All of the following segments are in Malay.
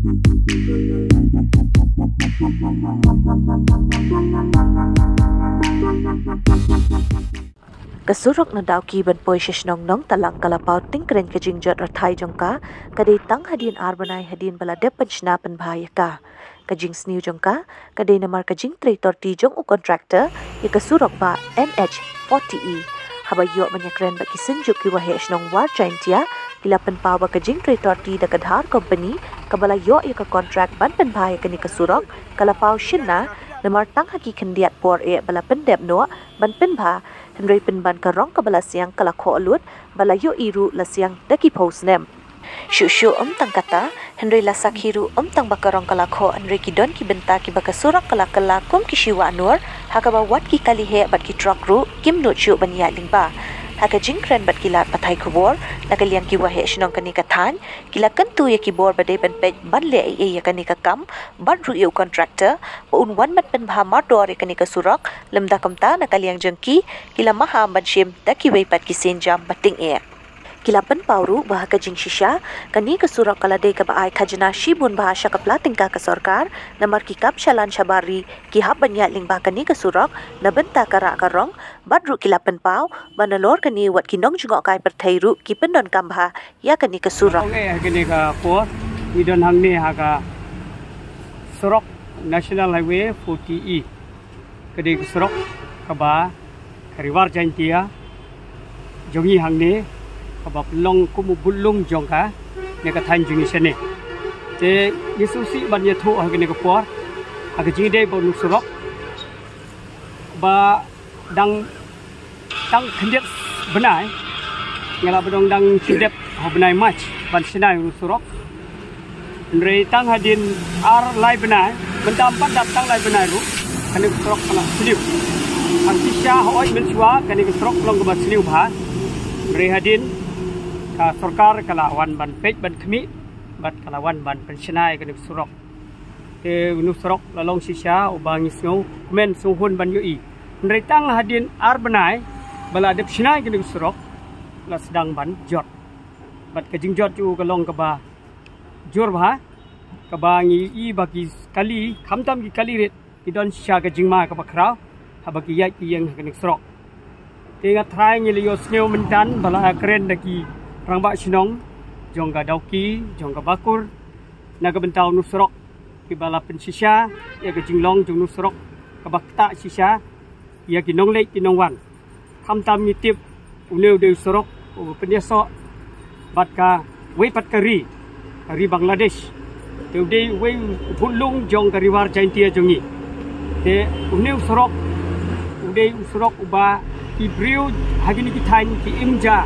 Kasurok na daw kiban po nong talang kalapau tingkren ka jingjot ratay jongka kadai tang hadin arbanay hadin bala depan shnapan bahaya ka. Kajing sniu jongka kadai namar kajing traitor ti jong u contractor ya kasurok ba NH40E. Habayo manyakren ba kisenjuk ki wahesh nong war chaintia kilapan pawa kajing traitor ti da kadhar company kabala yo ya ka contract ban pen bahaya kani kasurok kalapau shinna namar tang haki kendiat por e bala pendep no ban pen ba Henry penban karong kabala siang kalakho alut balayo iru la siang daki post nem. Shushu tang kata Henry la sakhiru tang bakarong kalakho Henry ki don ki benta ki bakasurak kalakala kum ki shiwa anur hakaba wat ki kalihe bat ki truck ru kim no chu banya lingba. Haka jingkren bat kilat patai kubor nakaliang ki wahe shnong kani kathan kila kantu ya ki bor badai ban pej ban le ai ya kani ka kam ban ru eu contractor un wan mat pen bha ma dor kani ka surak lemda kamta nakaliang jengki kila maha ban shim daki wei pat ki sen jam bating e kila pen pauru bah ka jing shisha kani ka surak kala de ka baai khajna shibun bahasha ka plating ka sarkar namar ki kap shalan shabari ki hab banya ling ba kani ka surak na benta kara karong badru kila pen pau banalor kani wat kinong jungo kai perthairu ki pendon kambha ya kani ka surak kani ka por idon hangni ha ka surok national highway 40E kadi ka surok ka ba kariwar jantia jongi hangni ka ba long kumu bulung jongka ne ka than jungi sene te yesusi ban ye thu ha kani ka por ha ka jide bon surok ba dang tang kendiat benai ngala bedong dang kendiat ho benai match ban sinai surok ndrei tang hadin ar lai benai benda empat datang lai benai ru kani surok kala sliu ang tisha hoi menchua kani surok long ba sliu bha ndrei hadin ka sarkar kala wan ban pej ban khmi bat kala wan ban pensionai kani surok te unu surok lalong sisha ubangi snow men suhun ban yoi ndrei tang hadin ar benai bala dep sinai kini surok la sedang ban jot bat ka jingjot ju kalong ka ba jor bha ka ba ngi i bagi kali khamtam ki kali ret idon sha ka jingma ka bakra ha bagi ya ki yang kini surok te nga thrai ngi liyo sneu mendan bala kren daki rangba sinong jong ka dauki jong ka bakur naga bentau nu surok ki bala pensisha ya ka jinglong jong nu surok ka bakta sisha ya ki nong lek ki nong wan tham tam ni tip uneu de sorok penyeso bat ka wei pat kari Bangladesh te de wei bulung jong kari war jaintia jongi te uneu sorok ude sorok uba ki briu hagini ki thain ki imja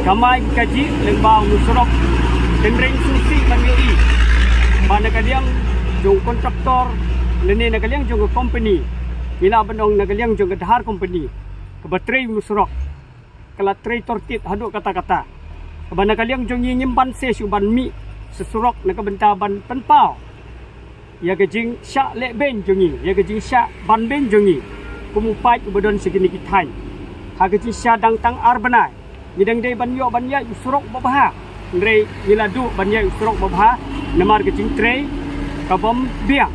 kamai kaji lembau nu sorok tenreng susi kami mana kaliang jong kontraktor lene na kaliang jong company ila bandong nagaliang jong gadhar company kebatrei musurok kala trei tortit haduk kata-kata kabana kaliang jong nyimpan se suban mi sesurok nakabenta ban penpau ya gejing syak le ben jongi ya gejing syak ban ben jongi kumupai ubadon segini kitai ha gejing syak dang tang arbanai midang dei ban yo ban ya usurok babha ndrei miladu ban ya usurok babha namar gejing trei kabom biang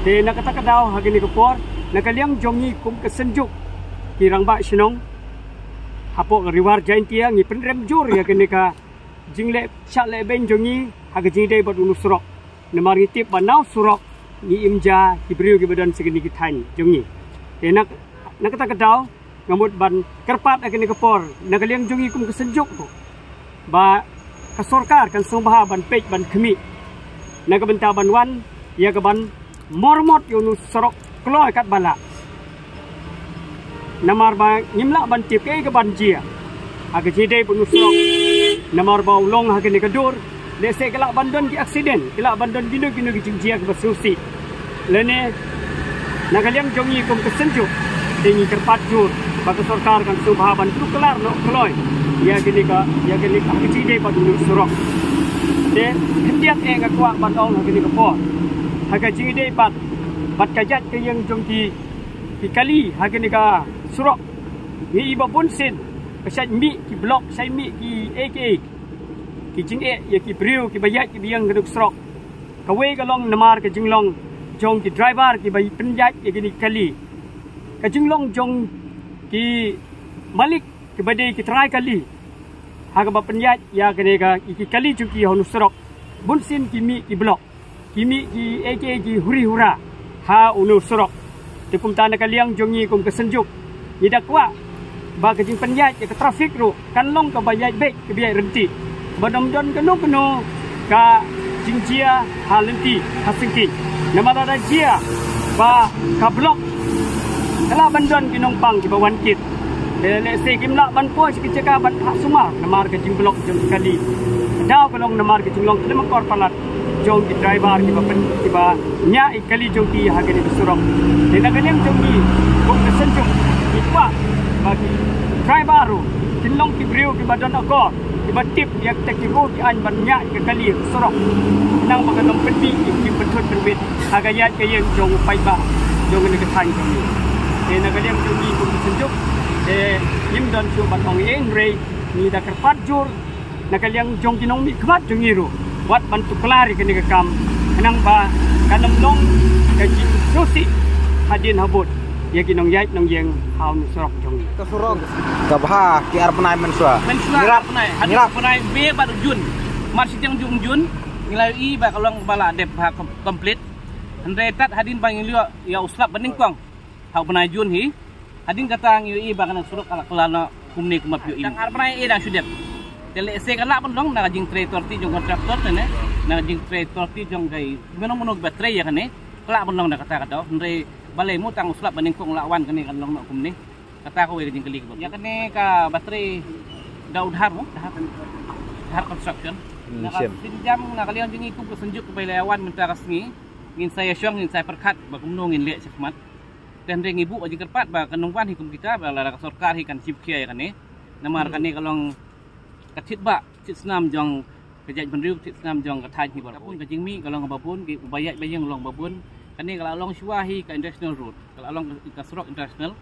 de nakata-kadau hagini kopor nakaliang jongi kum kesenjuk kirang ba sinong hapo riwar jaintia ngi penrem jur ya kenika jingle chale ben jongi haga jingde bot unu surok nemar ngitip banau surok ni imja kibriu ki badan segini kitan jongi enak nakata kadau ngamut ban kerpat akini kepor nakaliang jongi kum kesenjuk tu ba kasorkar kan sombha ban pej ban khmi nakabenta ban wan ya kaban mormot yunu surok keluar kat bala namar ba nyimla ban tip ke ban jia aga jide pun usrok namar ba ulong ha ke kadur dese kelak bandon ki accident kelak bandon gino ki jia ke basusi lene nakaliang jongi kum kesenjuk dengi kerpat jur batu sarkar kan subha ban tu kelar no kloy ya gini ka aga jide pun usrok de kendiat ngakwa bandong ha ke po aga jide bat kajat ke yang jongki ki kali hagini ka surok ni iba bunsin kasat mi ki blok sai mi ki AK ki jing ya ki briu ki bayat ki biang geduk serok kawe kalong namar ke jinglong jong ki driver ki bayi penjat ya gini kali ke jinglong jong ki malik ki badai ki try kali haga ba penjat ya kene ka ki kali juki honu serok bunsin kimi ki blok kimi ki AK ki huri hura ha unu serok tikum tanda kaliang jongi kum kesenjuk ida kwa ba ke jing penjat ke trafik ru kan long ke bayat baik ke biai renti badam don kenu ka jingjia halenti hasingki namara rajia ba ka blok kala bandon kinong pang ki bawan kit le se kimla ban po sikicaka ban hak suma namar ke jing blok jong kali daw kalong namar ke jinglong lima kor palat jong ki driver ki ba pen ki ba nya ikali jong ki hagani surong dina kaliam jong ki kong kesenjuk ikwa bagi driver ru kinlong ki briu ki badon akor ki batip yak tekiko ki an ban nya ki kali surong nang bagalong penbi ki betut berbet hagayat ke yang jong pai ba jong ni ke tang jong ni dina kaliam jong ki kong kesenjuk yim don chu ban ong eng rei ni da kerpat jur nakaliang jong kinong mi kmat jong iru wat bantu kelari ke kam nang ba kanam long ka jing susi hadin habut ya kinong yait nong yeng haun sorok jong ka sorok ka bha ki ar panai mensua nirat panai nirat panai be ba jun mar sitang jun nilai I ba kalong bala dep ha komplit andre tat hadin bang liu ya uslap bening kwang hau panai jun hi hadin katang yu I ba kana suruk ala kelana kumni kumap yu I dang ar panai I dang sudep tele se kana pun dong na jing traitor ti jong kontraktor ne na jing traitor ti jong gai menong baterai ya kane kala pun dong na kata kata andre balai mu tang uslap bening kong lawan kane kan long na kumni kata ko we jing kali ko ya kane ka baterai daud har mo har construction na pinjam na kalian jing iku kesenjuk ke lawan minta kasngi ngin saya syong ngin saya perkat ba kumno ngin le cekmat dan ring ibu aja kerpat ba kanungwan hikum kita ba lara sarkar hikan sipkia ya kane namar kane kalong katit ba tit senam jong kejat benriu tit senam jong katai hi ba pun kajing mi kalong babun ki ubayat bayang long babun kane kalau long shuahi ka international road kalau long ka surok international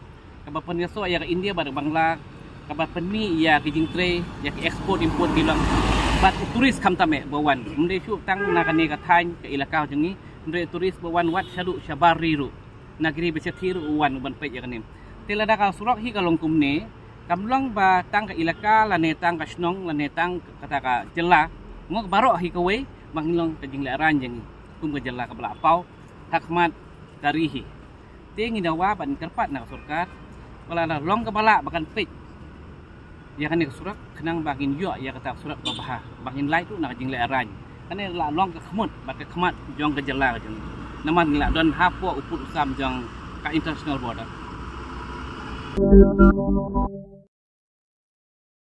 ka ba penyaso ya ka India ba Bangla ka ba penmi ya kijing tre ya ki export import bilang bat turis kamtame bawan mende shu tang na kane katai ka ilakau jengi mende turis bawan wat shalu shabari ru negeri besetir uwan uban pej ya kanim telada ka surok hi kalong kumne kamlong ba tang ka ilaka lane tang ka snong lane tang kata ka jela ngok barok hi kowe manglong ka jing laran jangi kum ka jela ka bala pau hakmat karihi tengi dawa ban kerpat na surkat wala la long ka bala bakan pej ya kan ka surak kenang bagin yo ya kata surak ka bah bagin lai tu na ka jing laran kane la long ka khmut ba ka khmat jong ka jela ka jong naman nila don hapo uput usam jang ka international border